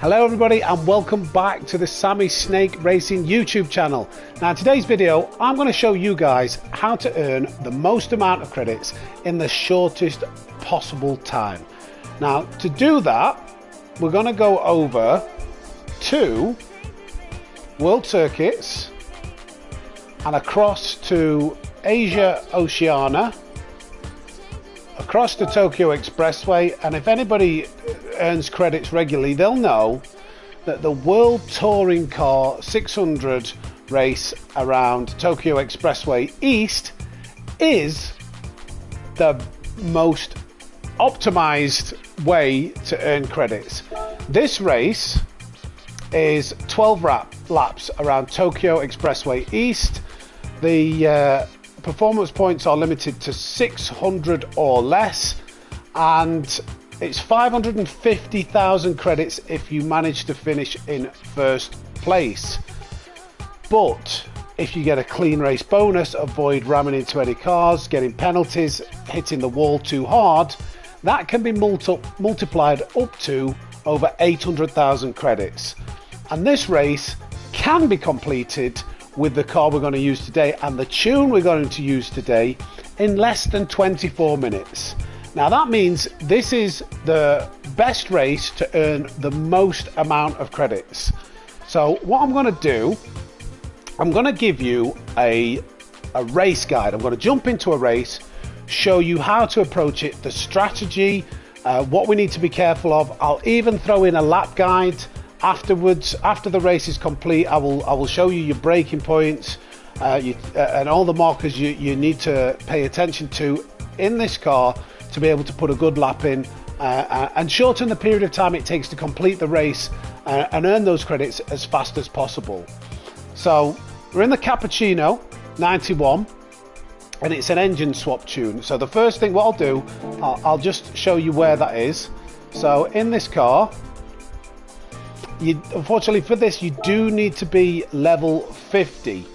Hello everybody and welcome back to the Sammy Snake Racing YouTube channel. Now in today's video I'm going to show you guys how to earn the most amount of credits in the shortest possible time. Now to do that we're going to go over to World Circuits and across to Asia Oceania, across the Tokyo Expressway, and if anybody earns credits regularly they'll know that the World Touring Car 600 race around Tokyo Expressway East is the most optimized way to earn credits. This race is 12 laps around Tokyo Expressway East. The performance points are limited to 600 or less, and it's 550,000 credits if you manage to finish in first place. But if you get a clean race bonus, avoid ramming into any cars, getting penalties, hitting the wall too hard, that can be multiplied up to over 800,000 credits. And this race can be completed with the car we're going to use today and the tune we're going to use today in less than 24 minutes. Now that means this is the best race to earn the most amount of credits. So what I'm going to do, I'm going to give you a race guide. I'm going to jump into a race, show you how to approach it, the strategy, what we need to be careful of. I'll even throw in a lap guide afterwards. After the race is complete, I will show you your braking points and all the markers you need to pay attention to in this car to be able to put a good lap in and shorten the period of time it takes to complete the race and earn those credits as fast as possible. So we're in the Cappuccino 91 and it's an engine swap tune. So the first thing what I'll do, I'll just show you where that is. So in this car, unfortunately for this you do need to be level 50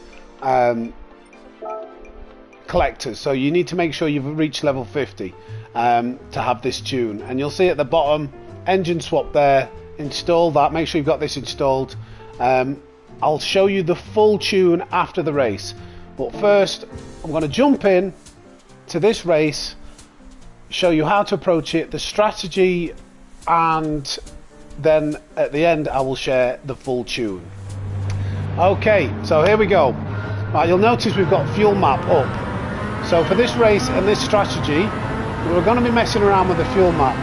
collectors, so you need to make sure you've reached level 50 to have this tune. And you'll see at the bottom engine swap there, install that, make sure you've got this installed. I'll show you the full tune after the race, but first I'm going to jump in to this race, show you how to approach it, the strategy, and then at the end I will share the full tune. Okay, so here we go. Right, you'll notice we've got fuel map up. So for this race and this strategy we're going to be messing around with the fuel map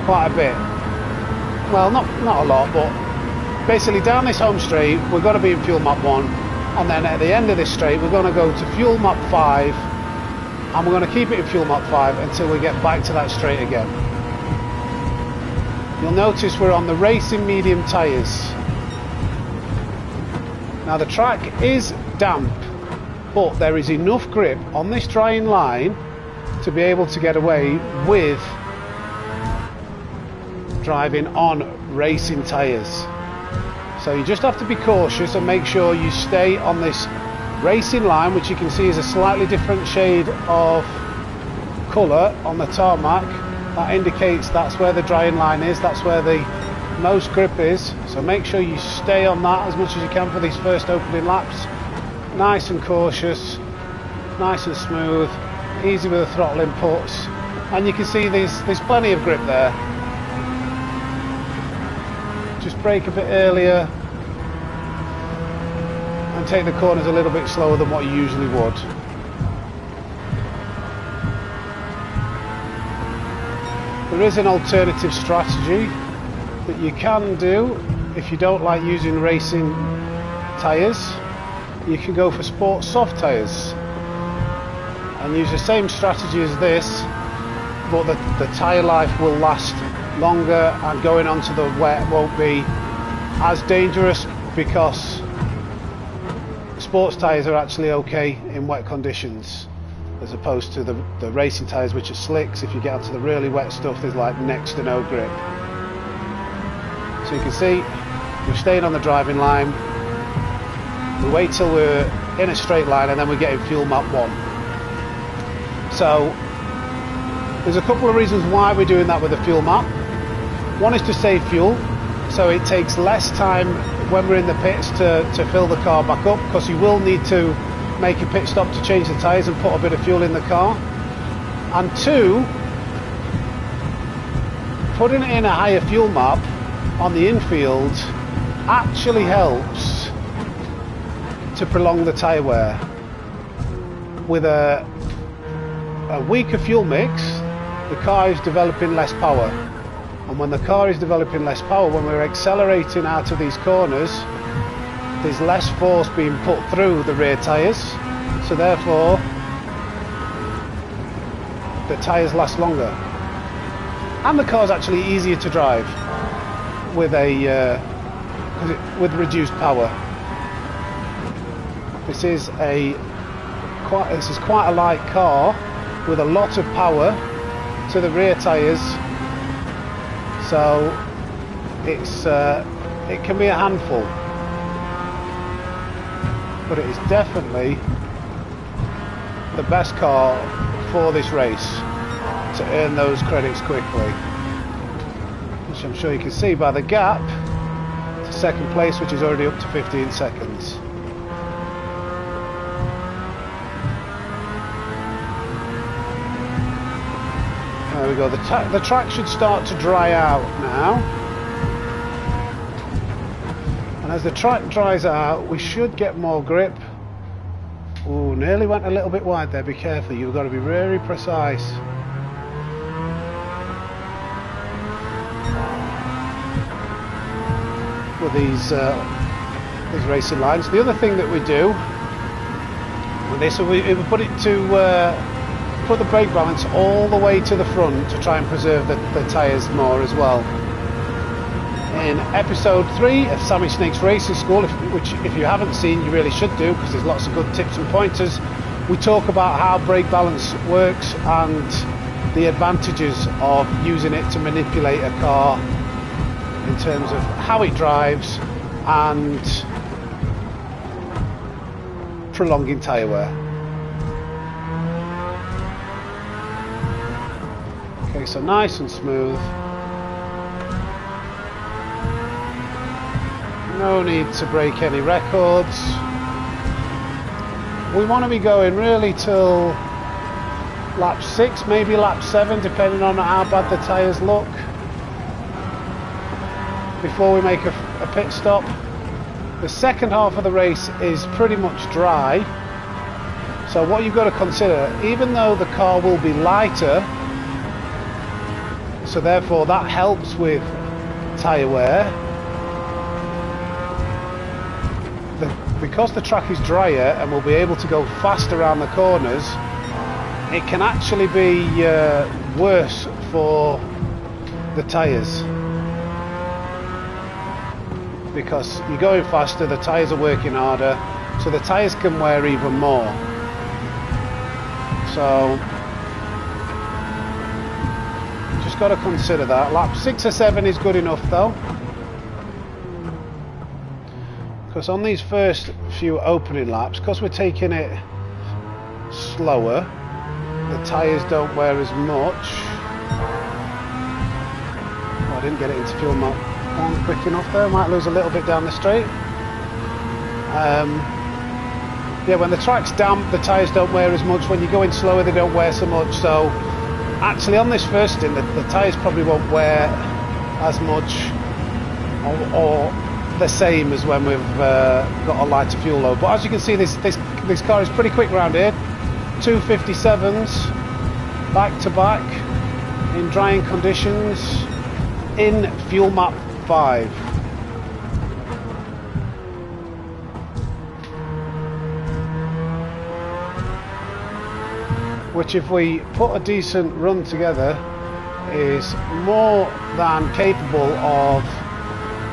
quite a bit. Well, not a lot, but basically down this home straight we're going to be in fuel map 1, and then at the end of this straight we're going to go to fuel map 5, and we're going to keep it in fuel map 5 until we get back to that straight again. You'll notice we're on the racing medium tyres. Now the track is damp, but there is enough grip on this drying line to be able to get away with driving on racing tyres. So you just have to be cautious and make sure you stay on this racing line, which you can see is a slightly different shade of colour on the tarmac. That indicates that's where the drying line is, that's where the most grip is, so make sure you stay on that as much as you can for these first opening laps. Nice and cautious, nice and smooth, easy with the throttle inputs, and you can see there's plenty of grip there. Just brake a bit earlier and take the corners a little bit slower than what you usually would. There is an alternative strategy that you can do if you don't like using racing tyres. You can go for sport soft tyres and use the same strategy as this, but the tyre life will last longer and going onto the wet won't be as dangerous, because sports tyres are actually okay in wet conditions as opposed to the racing tyres, which are slicks. If you get onto the really wet stuff there's like next to no grip. So you can see we're staying on the driving line, we wait till we're in a straight line, and then we get in fuel map 1. So there's a couple of reasons why we're doing that with the fuel map. One is to save fuel, so it takes less time when we're in the pits to fill the car back up, because you will need to make a pit stop to change the tyres and put a bit of fuel in the car. And two, putting it in a higher fuel map on the infield actually helps to prolong the tyre wear. With a weaker fuel mix, the car is developing less power, and when the car is developing less power, when we're accelerating out of these corners, there's less force being put through the rear tyres, so therefore the tyres last longer, and the car's actually easier to drive with with reduced power. This is quite a light car with a lot of power to the rear tyres, so it can be a handful, but it is definitely the best car for this race to earn those credits quickly, which I'm sure you can see by the gap to second place, which is already up to 15 seconds. There we go, the track should start to dry out now, and as the track dries out we should get more grip. Ooh, nearly went a little bit wide there, be careful, you've got to be very precise. With these racing lines. The other thing that we do with this, we put it to put the brake balance all the way to the front to try and preserve the tyres more as well. In episode 3 of Sammy Snake's Racing School, which if you haven't seen you really should do, because there's lots of good tips and pointers, we talk about how brake balance works and the advantages of using it to manipulate a car in terms of how it drives and prolonging tyre wear. Okay, so nice and smooth. No need to break any records. We want to be going really till lap 6, maybe lap 7, depending on how bad the tyres look, before we make a pit stop. The second half of the race is pretty much dry, so what you've got to consider, even though the car will be lighter, so therefore that helps with tyre wear, because the track is drier and we'll be able to go fast around the corners, it can actually be worse for the tyres, because you're going faster, the tyres are working harder, so the tyres can wear even more. So just got to consider that. Lap 6 or 7 is good enough though, because on these first few opening laps, because we're taking it slower, the tyres don't wear as much. Oh, I didn't get it into fuel map on quick enough there, might lose a little bit down the straight. Yeah, when the track's damp the tyres don't wear as much, when you're going slower they don't wear so much, so actually on this first stint the tyres probably won't wear as much or the same as when we've got a lighter fuel load. But as you can see, this car is pretty quick round here. 257s back to back in drying conditions in fuel map 5. Which, if we put a decent run together, is more than capable of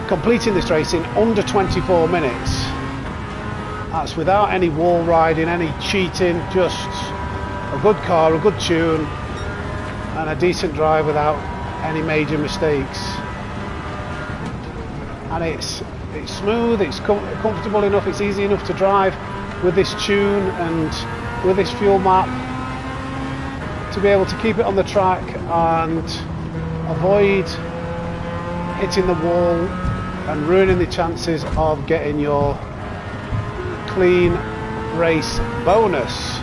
completing this race in under 24 minutes. That's without any wall riding, any cheating, just a good car, a good tune and a decent drive without any major mistakes. And it's smooth, it's comfortable enough, it's easy enough to drive with this tune and with this fuel map, to be able to keep it on the track and avoid hitting the wall and ruining the chances of getting your clean race bonus.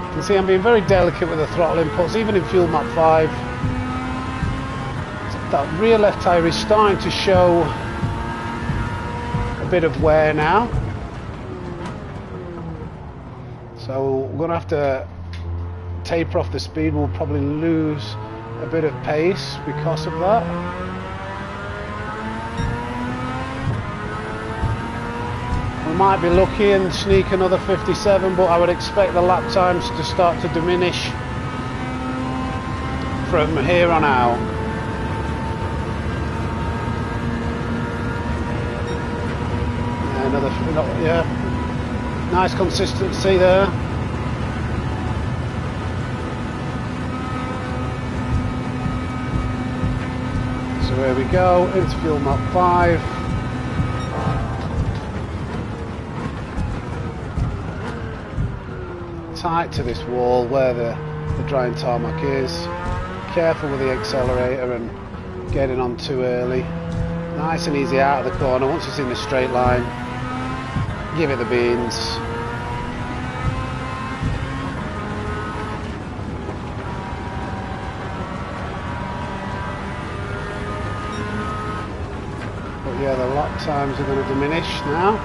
You can see I'm being very delicate with the throttle inputs, even in fuel map 5. That rear left tyre is starting to show a bit of wear now. So we're going to have to taper off the speed. We'll probably lose a bit of pace because of that. We might be lucky and sneak another 57, but I would expect the lap times to start to diminish from here on out. Another, yeah, nice consistency there. So here we go, into fuel map 5. Tight to this wall where the drying tarmac is. Careful with the accelerator and getting on too early. Nice and easy out of the corner once it's in the straight line. Give it the beans. But yeah, the lap times are going to diminish now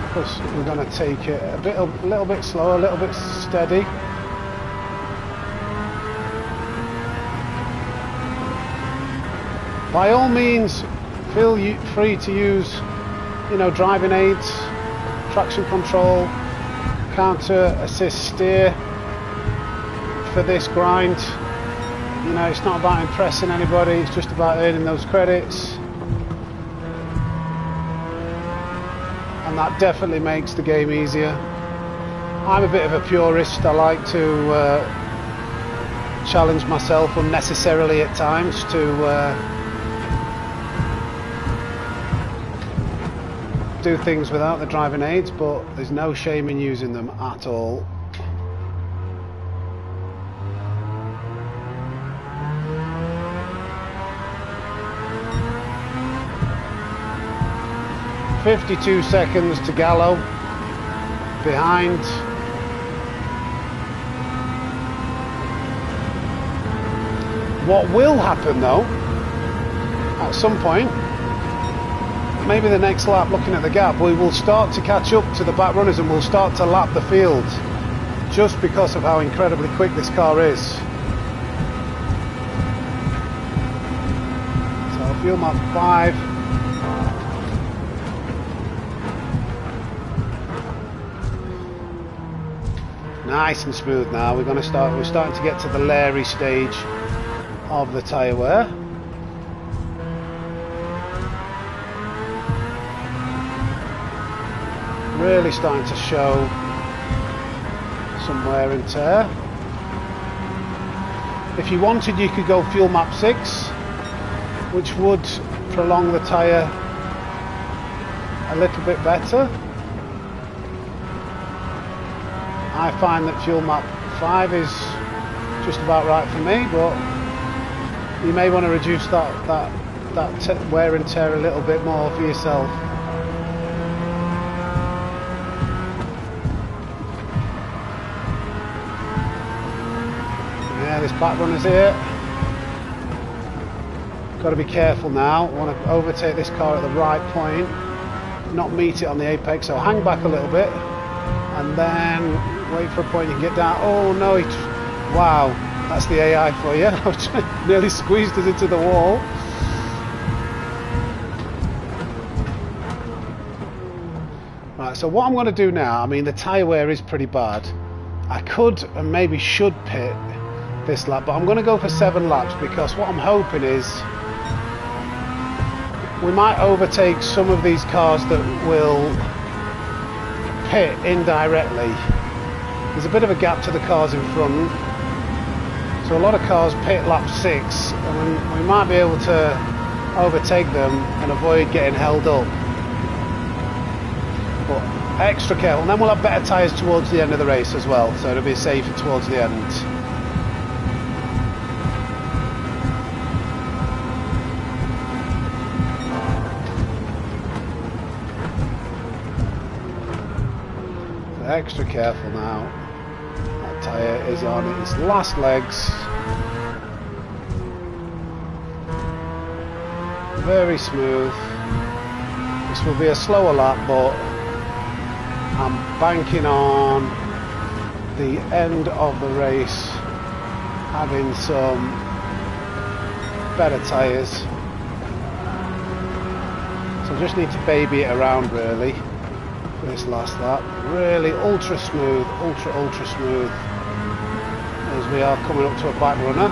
because we're going to take it a little bit slower, a little bit steady. By all means, feel free to use, you know, driving aids, traction control, counter assist steer for this grind. You know, it's not about impressing anybody, it's just about earning those credits. And that definitely makes the game easier. I'm a bit of a purist. I like to challenge myself unnecessarily at times to do things without the driving aids, but there's no shame in using them at all. "52 seconds to Gallo behind." What will happen though, at some point, maybe the next lap, looking at the gap, we will start to catch up to the back runners and we'll start to lap the field just because of how incredibly quick this car is. So fuel map 5. Nice and smooth now. We're starting to get to the Larry stage of the tyre wear. Really starting to show some wear and tear. If you wanted, you could go fuel map 6, which would prolong the tyre a little bit better. I find that fuel map 5 is just about right for me, but you may want to reduce that wear and tear a little bit more for yourself. Yeah, this back runner's here. Got to be careful now. I want to overtake this car at the right point, not meet it on the apex, so hang back a little bit and then wait for a point you can get down. Oh no, wow, that's the AI for you. I nearly squeezed us into the wall. Right, so what I'm going to do now, I mean the tyre wear is pretty bad. I could and maybe should pit this lap, but I'm going to go for 7 laps because what I'm hoping is we might overtake some of these cars that will pit indirectly. There's a bit of a gap to the cars in front, so a lot of cars pit lap 6 and we might be able to overtake them and avoid getting held up. But extra careful, and then we'll have better tyres towards the end of the race as well, so it'll be safer towards the end. So extra careful now. That tyre is on its last legs. Very smooth. This will be a slower lap, but I'm banking on the end of the race having some better tyres. So I just need to baby it around really for this last lap. Really ultra smooth, ultra smooth as we are coming up to a back runner.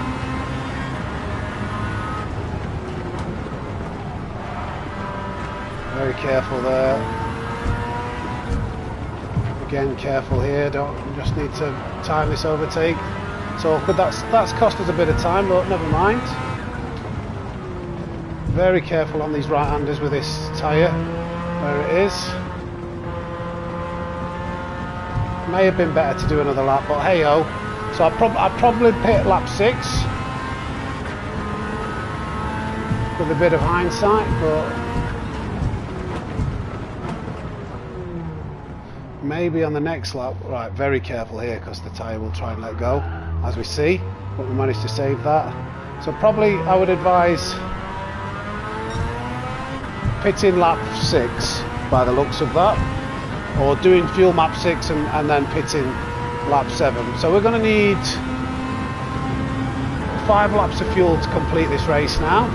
Very careful there. Again, careful here. Just need to time this overtake. So that's cost us a bit of time, but never mind. Very careful on these right-handers with this tyre, where it is. May have been better to do another lap, but hey ho. So I'd probably pit lap 6 with a bit of hindsight, but maybe on the next lap. Right, very careful here because the tyre will try and let go, as we see, but we managed to save that. So probably I would advise pitting lap 6 by the looks of that, or doing fuel map 6 and then pitting lap 7. So we're going to need 5 laps of fuel to complete this race now.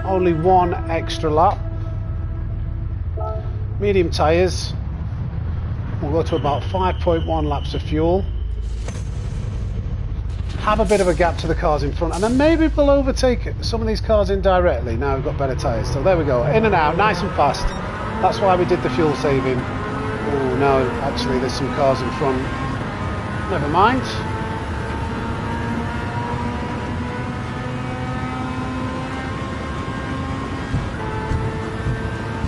Only 1 extra lap. Medium tyres. We'll go to about 5.1 laps of fuel. Have a bit of a gap to the cars in front, and then maybe we'll overtake some of these cars indirectly. Now we've got better tyres. So there we go. In and out, nice and fast. That's why we did the fuel saving. Oh no, actually there's some cars in front. Never mind.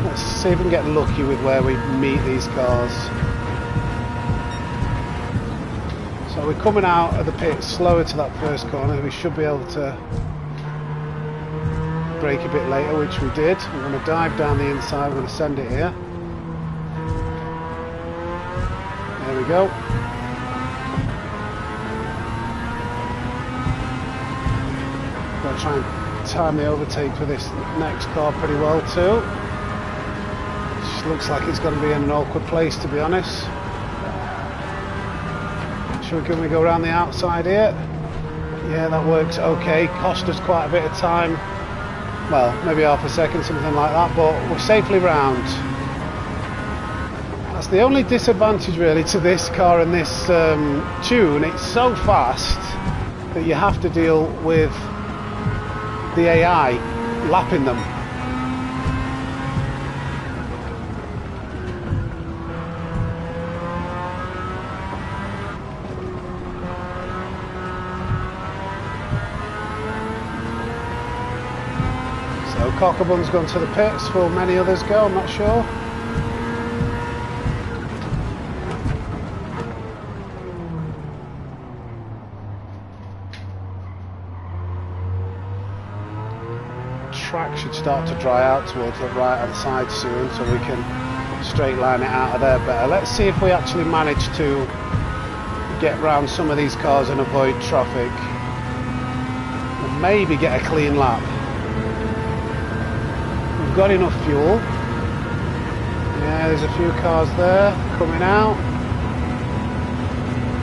Let's see if we can get lucky with where we meet these cars. So we're coming out of the pit slower to that first corner. We should be able to brake a bit later, which we did. We're going to dive down the inside. We're going to send it here. There we go. Going to try and time the overtake for this next car pretty well too. Just looks like it's going to be in an awkward place, to be honest. Can we go around the outside here? Yeah, that works okay. Cost us quite a bit of time. Well, maybe half a second, something like that, but we're safely round. That's the only disadvantage really to this car and this tune. It's so fast that you have to deal with the AI lapping them. Cockabun's gone to the pits. Will many others go? I'm not sure. Track should start to dry out towards the right hand side soon, so we can straight line it out of there better. Let's see if we actually manage to get round some of these cars and avoid traffic, and maybe get a clean lap. Got enough fuel. Yeah, there's a few cars there coming out.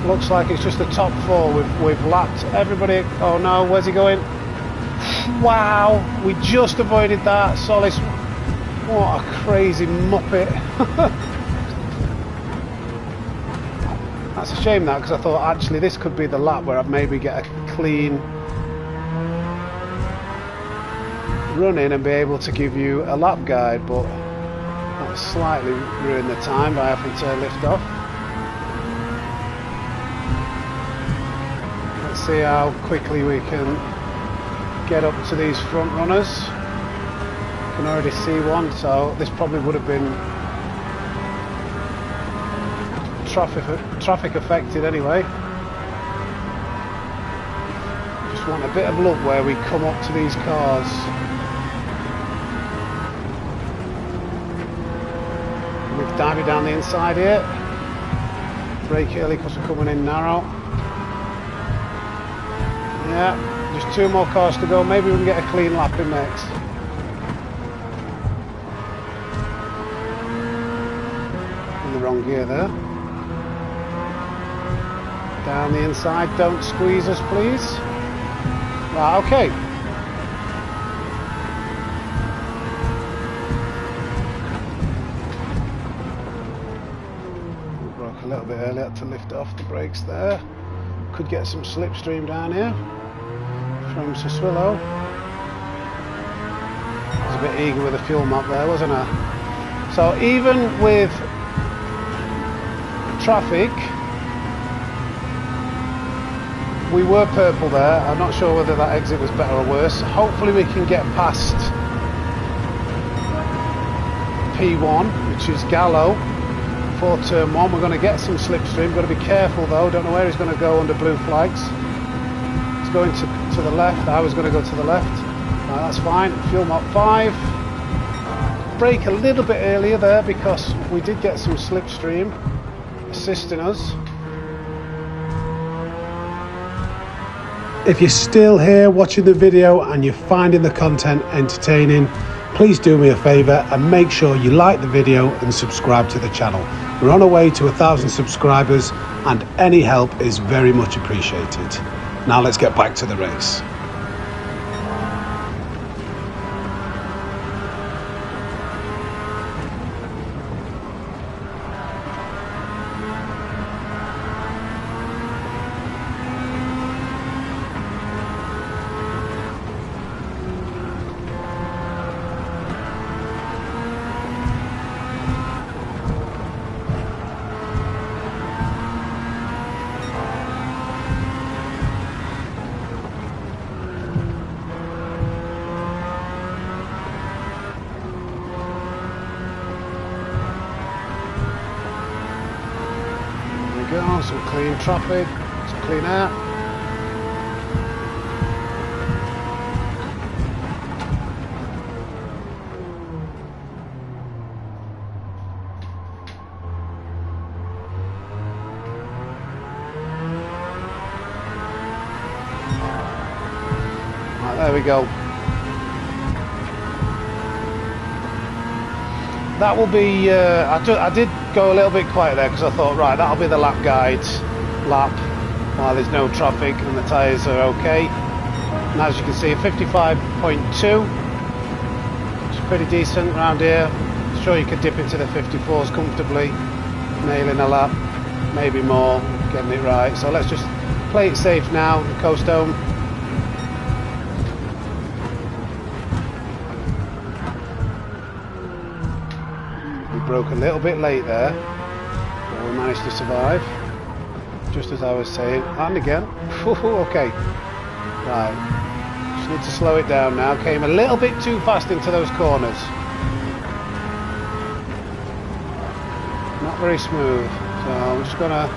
Looks like it's just the top 4. We've lapped everybody. Oh no, where's he going? Wow, we just avoided that. Solis, what a crazy muppet. That's a shame that, because I thought actually this could be the lap where I'd maybe get a clean run in and be able to give you a lap guide, but that slightly ruined the time by having to lift off. Let's see how quickly we can get up to these front runners. You can already see one, so this probably would have been traffic affected anyway. Just want a bit of luck where we come up to these cars. We've dived down the inside here. Brake early because we're coming in narrow. Yeah, just 2 more cars to go. Maybe we can get a clean lap in next. In the wrong gear there. Down the inside. Don't squeeze us, please. Right, okay. We broke a little bit early, had to lift off the brakes there. Could get some slipstream down here from Sassuolo. I was a bit eager with the fuel map there, wasn't I? So even with traffic, we were purple there. I'm not sure whether that exit was better or worse. Hopefully we can get past P1, which is Gallo, for turn 1. We're going to get some slipstream. Got to be careful though. Don't know where he's going to go under blue flags. He's going to the left. I was going to go to the left. Right, that's fine. Fuel map 5. Brake a little bit earlier there because we did get some slipstream assisting us. If you're still here watching the video and you're finding the content entertaining, please do me a favour and make sure you like the video and subscribe to the channel. We're on our way to 1,000 subscribers and any help is very much appreciated. Now let's get back to the race. Some clean traffic, some clean air. Right, there we go. That will be, I did go a little bit quiet there because I thought, right, that'll be the lap guide lap while there's no traffic and the tyres are okay. And as you can see, 55.2, it's pretty decent around here. I'm sure you could dip into the 54s comfortably, nailing a lap, maybe more, getting it right. So let's just play it safe now and coast home. Broke a little bit late there, but we managed to survive, just as I was saying, and again. Okay, right, just need to slow it down now. Came a little bit too fast into those corners, not very smooth, so I'm just gonna,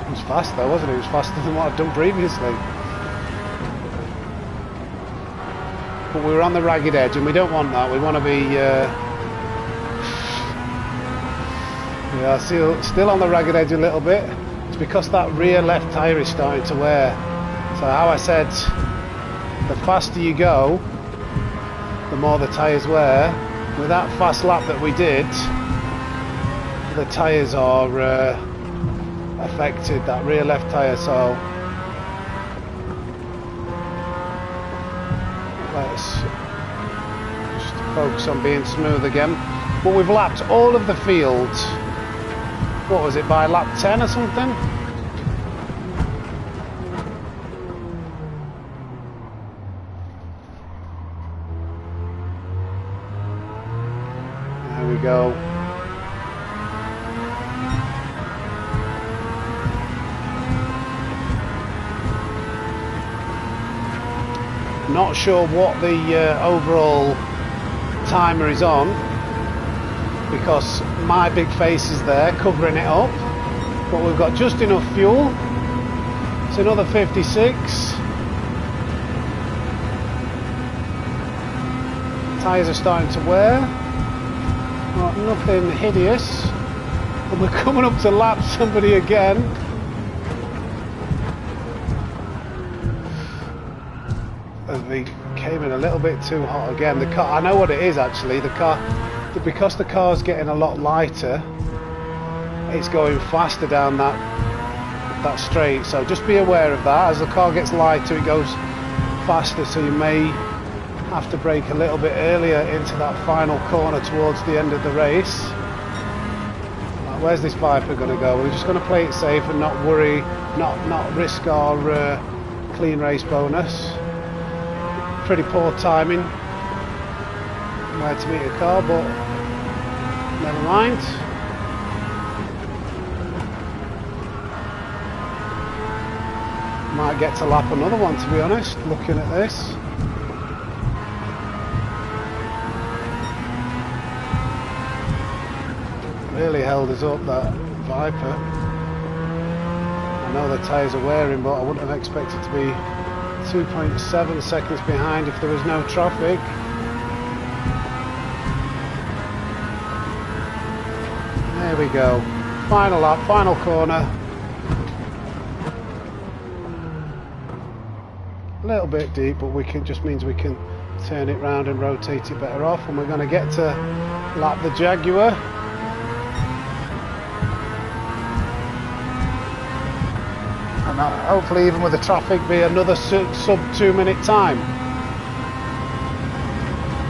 it was fast though, wasn't it? It was faster than what I've done previously. But we were on the ragged edge and we don't want that. We want to be still on the ragged edge a little bit. It's because that rear left tyre is starting to wear. So how I said, the faster you go, the more the tyres wear. With that fast lap that we did, the tyres are affected, that rear left tyre. So let's just focus on being smooth again. But we've lapped all of the field. What was it, by lap 10 or something? There we go. Not sure what the overall timer is on. because my big face is there covering it up, but we've got just enough fuel. It's another 56. Tyres are starting to wear. Not nothing hideous, and we're coming up to lap somebody again. As we came in a little bit too hot again. The car, I know what it is actually. The car, because the car's getting a lot lighter, it's going faster down that straight. So just be aware of that. As the car gets lighter, it goes faster. So you may have to brake a little bit earlier into that final corner towards the end of the race. Where's this Viper going to go? We're just going to play it safe and not worry, not risk our clean race bonus. Pretty poor timing where to meet a car, but never mind. Might get to lap another one, to be honest, looking at this. Really held us up, that Viper. I know the tyres are wearing, but I wouldn't have expected to be 2.7 seconds behind if there was no traffic. There we go. Final lap, final corner. A little bit deep, but we can, just means we can turn it round and rotate it better off, and we're going to get to lap the Jaguar. And hopefully, even with the traffic, be another sub 2 minute time.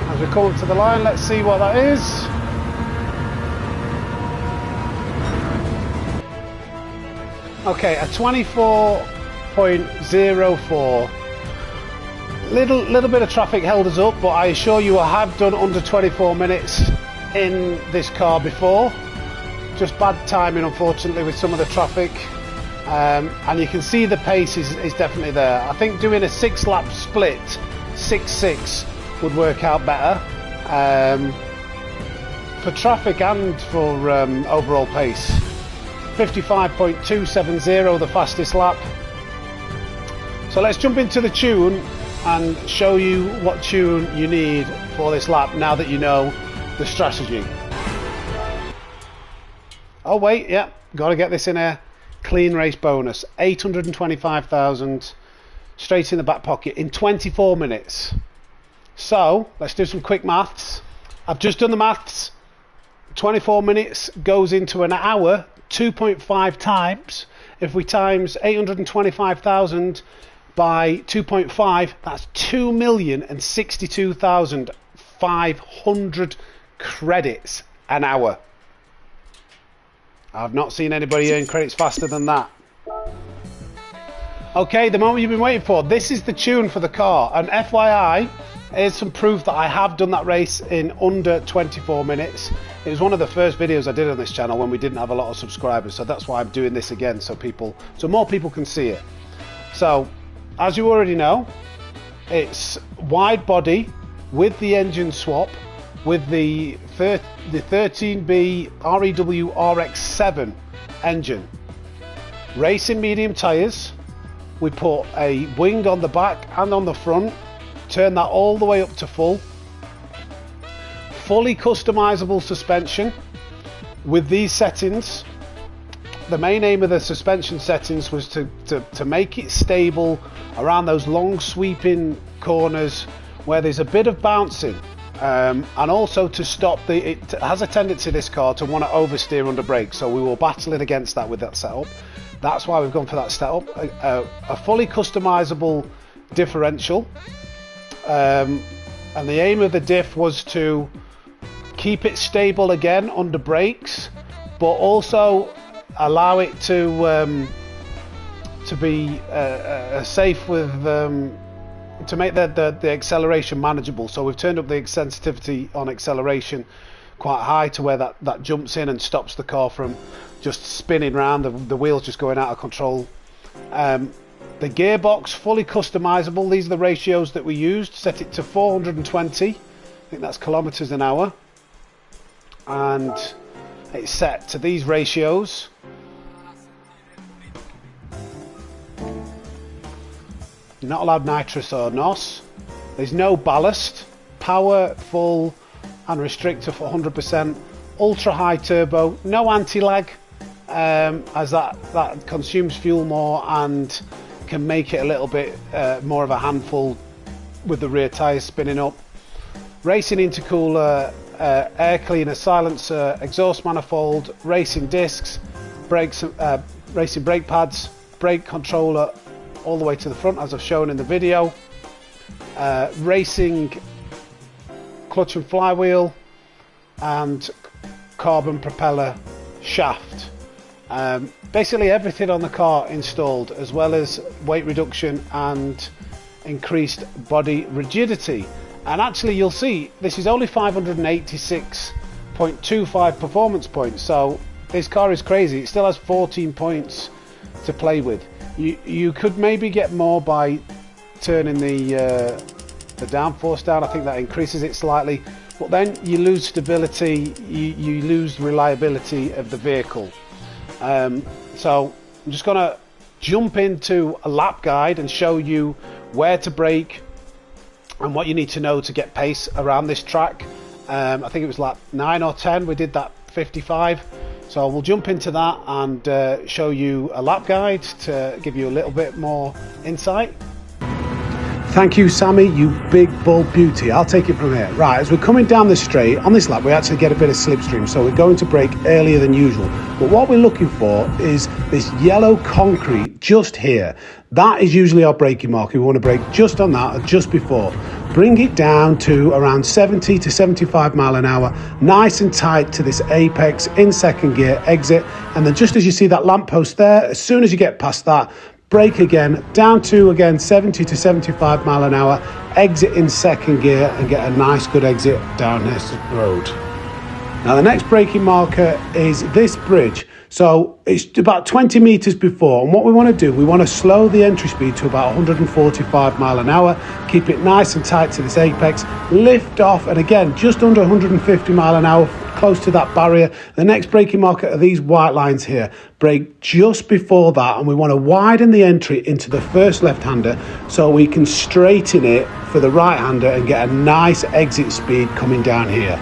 As we come up to the line, let's see what that is. Okay, a 24.04. Little bit of traffic held us up, but I assure you I have done under 24 minutes in this car before. Just bad timing, unfortunately, with some of the traffic. And you can see the pace is definitely there. I think doing a 6-lap split, 6-6, would work out better for traffic and for overall pace. 55.270, the fastest lap. So let's jump into the tune and show you what tune you need for this lap now that you know the strategy. Oh wait, yeah, got to get this in here. Clean race bonus, 825,000 straight in the back pocket in 24 minutes. So let's do some quick maths. I've just done the maths. 24 minutes goes into an hour 2.5 times. If we times 825,000 by 2.5, that's 2,062,500 credits an hour. I've not seen anybody earn credits faster than that. Okay, the moment you've been waiting for. This is the tune for the car. And FYI, here's some proof that I have done that race in under 24 minutes. It was one of the first videos I did on this channel when we didn't have a lot of subscribers. So that's why I'm doing this again, so more people can see it. So, as you already know, it's wide body with the engine swap, with the 13B REW RX7 engine. Racing medium tyres. We put a wing on the back and on the front. Turn that all the way up to full. Fully customizable suspension with these settings. The main aim of the suspension settings was to make it stable around those long sweeping corners where there's a bit of bouncing. And also to stop it has a tendency, this car, to want to oversteer under brakes, so we were battling against that with that setup. That's why we've gone for that setup. A fully customizable differential, and the aim of the diff was to keep it stable again under brakes, but also allow it to be safe with to make the acceleration manageable. So we've turned up the sensitivity on acceleration quite high to where that jumps in and stops the car from just spinning round, the wheels just going out of control. The gearbox, fully customizable. These are the ratios that we used. Set it to 420, I think that's kilometers an hour. and it's set to these ratios. You're not allowed nitrous or NOS. There's no ballast. Power, full, and restrictor for 100%. Ultra high turbo, no anti-lag, as that consumes fuel more and can make it a little bit more of a handful with the rear tyres spinning up. Racing intercooler, air cleaner, silencer, exhaust manifold, racing discs, brakes, racing brake pads, brake controller all the way to the front as I've shown in the video, racing clutch and flywheel, and carbon propeller shaft. Basically everything on the car installed, as well as weight reduction and increased body rigidity. And actually you'll see this is only 586.25 performance points, so this car is crazy. It still has 14 points to play with. You could maybe get more by turning the downforce down. I think that increases it slightly, but then you lose stability, you lose reliability of the vehicle. So I'm just gonna jump into a lap guide and show you where to brake and what you need to know to get pace around this track. I think it was lap 9 or 10 we did that 55, so we'll jump into that and show you a lap guide to give you a little bit more insight. Thank you, Sammy, you big bold beauty. I'll take it from here. Right, as we're coming down the straight, on this lap we actually get a bit of slipstream, so we're going to brake earlier than usual. But what we're looking for is this yellow concrete just here. That is usually our braking marker. We want to brake just on that or just before. Bring it down to around 70 to 75 mile an hour, nice and tight to this apex in second gear, exit, and then just as you see that lamppost there, as soon as you get past that, brake again, down to again 70 to 75 mile an hour, exit in second gear and get a nice good exit down this road. Now the next braking marker is this bridge. So it's about 20 meters before, and what we want to do, we want to slow the entry speed to about 145 mile an hour, keep it nice and tight to this apex, lift off, and again just under 150 mile an hour, close to that barrier. The next braking marker are these white lines here. Brake just before that, and we want to widen the entry into the first left-hander so we can straighten it for the right-hander and get a nice exit speed coming down here.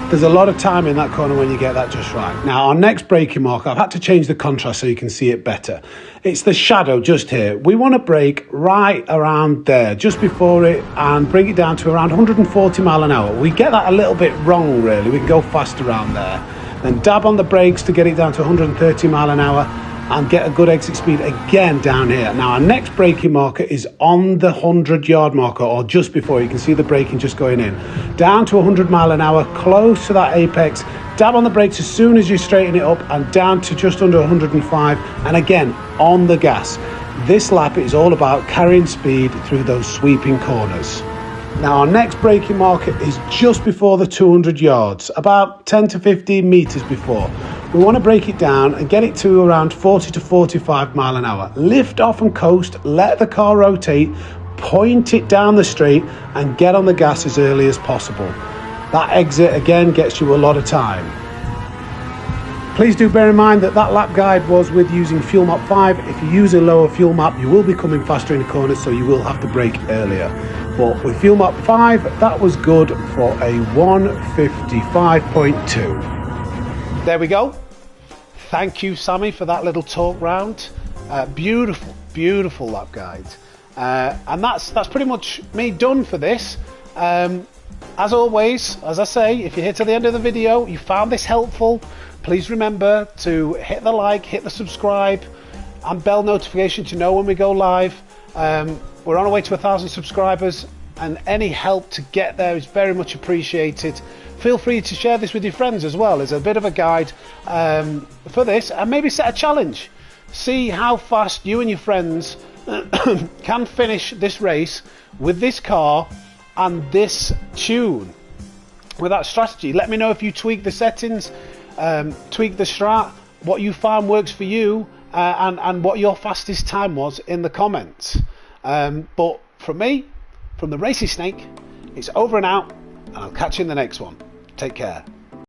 There's a lot of time in that corner when you get that just right. Now our next braking marker, I've had to change the contrast so you can see it better. It's the shadow just here. We want to brake right around there, just before it, and bring it down to around 140 mile an hour. We get that a little bit wrong really. We can go fast around there. Then dab on the brakes to get it down to 130 mile an hour and get a good exit speed again down here. Now our next braking marker is on the 100-yard marker, or just before. You can see the braking just going in. Down to 100 mile an hour, close to that apex. Dab on the brakes as soon as you straighten it up, and down to just under 105, and again on the gas. This lap is all about carrying speed through those sweeping corners. Now our next braking marker is just before the 200 yards, about 10 to 15 meters before. We want to brake it down and get it to around 40 to 45 mile an hour. Lift off and coast, let the car rotate, point it down the straight and get on the gas as early as possible. That exit again gets you a lot of time. Please do bear in mind that that lap guide was with using fuel map 5. If you use a lower fuel map, you will be coming faster in the corners, so you will have to brake earlier. But with fuel map 5, that was good for a 155.2. There we go. Thank you, Sammy, for that little talk round. Beautiful lap guide. And that's pretty much me done for this. As always, as I say, if you're here to the end of the video, you found this helpful, please remember to hit the like, hit the subscribe and bell notification to know when we go live. We're on our way to 1,000 subscribers, and any help to get there is very much appreciated. Feel free to share this with your friends as well as a bit of a guide for this, and maybe set a challenge. See how fast you and your friends can finish this race with this car and this tune, with that strategy. Let me know if you tweak the settings, tweak the strat, what you found works for you, and what your fastest time was in the comments. But from me, from the Racing Snake, it's over and out, and I'll catch you in the next one. Take care.